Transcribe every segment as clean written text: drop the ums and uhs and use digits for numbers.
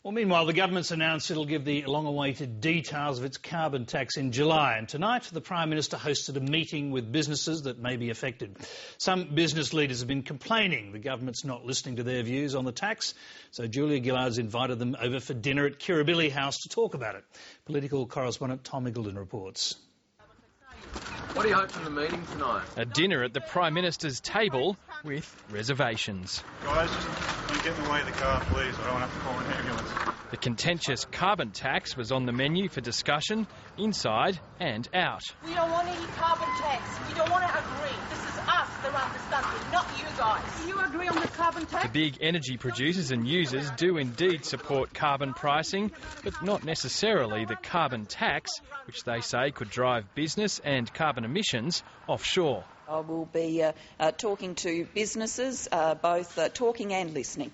Well, meanwhile, the government's announced it'll give the long-awaited details of its carbon tax in July. And tonight, the Prime Minister hosted a meeting with businesses that may be affected. Some business leaders have been complaining the government's not listening to their views on the tax. So Julia Gillard's invited them over for dinner at Kirribilli House to talk about it. Political correspondent Tom Eagleton reports. What do you hope from the meeting tonight? A dinner at the Prime Minister's table with reservations. Guys, just don't get in the way of the car, please. I don't want to have to call an ambulance. The contentious carbon tax was on the menu for discussion, inside and out. We don't want any carbon tax. We don't want to agree. This is us that run this country, not you guys. Do you agree on the carbon tax? The big energy producers and users do indeed support carbon pricing, but not necessarily the carbon tax, which they say could drive business and carbon emissions offshore. I will be talking to businesses, both talking and listening,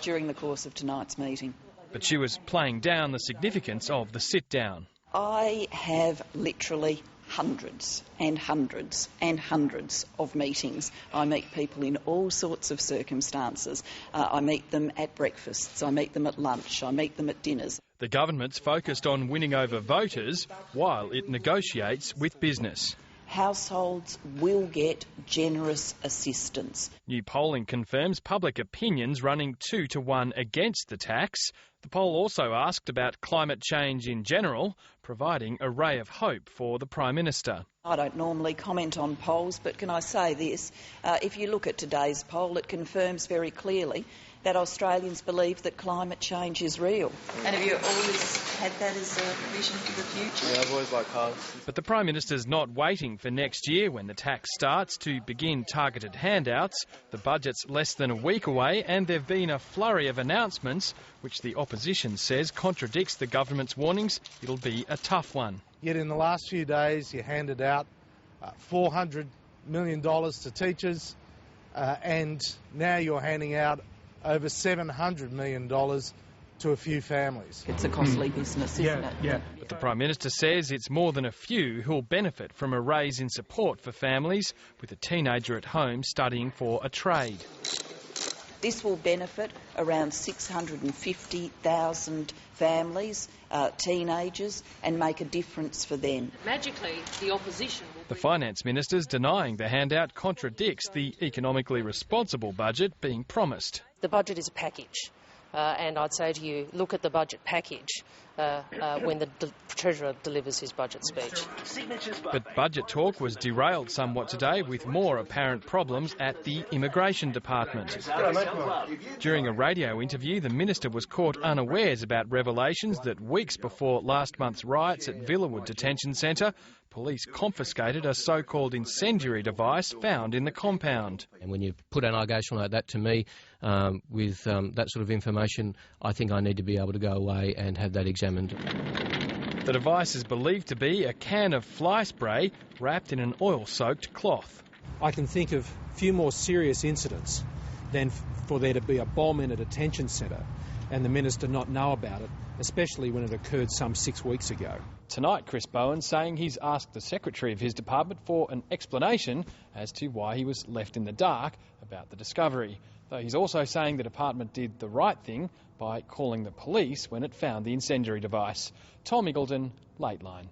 during the course of tonight's meeting. But she was playing down the significance of the sit-down. I have literally hundreds and hundreds and hundreds of meetings. I meet people in all sorts of circumstances. I meet them at breakfasts, I meet them at lunch, I meet them at dinners. The government's focused on winning over voters while it negotiates with business. Households will get generous assistance. New polling confirms public opinion's running 2-1 against the tax. The poll also asked about climate change in general, providing a ray of hope for the Prime Minister. I don't normally comment on polls, but can I say this? If you look at today's poll, it confirms very clearly that Australians believe that climate change is real. And have you always had that as a vision for the future? Yeah, I've always liked cars. But the Prime Minister's not waiting for next year when the tax starts to begin targeted handouts. The budget's less than a week away and there have been a flurry of announcements which the opposition says contradicts the government's warnings it'll be a tough one. Yet in the last few days you handed out $400 million to teachers and now you're handing out over $700 million to a few families. It's a costly business, isn't it? Yeah. But the Prime Minister says it's more than a few who'll benefit from a raise in support for families with a teenager at home studying for a trade. This will benefit around 650,000 families, teenagers, and make a difference for them. Magically, the opposition will... The Finance Minister's denying the handout contradicts the economically responsible budget being promised. The budget is a package, and I'd say to you, look at the budget package when the Treasurer delivers his budget speech. But budget talk was derailed somewhat today with more apparent problems at the Immigration Department. During a radio interview, the Minister was caught unawares about revelations that weeks before last month's riots at Villawood Detention Centre, police confiscated a so-called incendiary device found in the compound. And when you put an allegation like that to me with that sort of information, I think I need to be able to go away and have that examined. The device is believed to be a can of fly spray wrapped in an oil-soaked cloth. I can think of few more serious incidents than for there to be a bomb in a detention centre and the Minister not know about it, especially when it occurred some 6 weeks ago. Tonight, Chris Bowen saying he's asked the Secretary of his department for an explanation as to why he was left in the dark about the discovery. Though he's also saying the department did the right thing by calling the police when it found the incendiary device. Tom Eagleton, Lateline.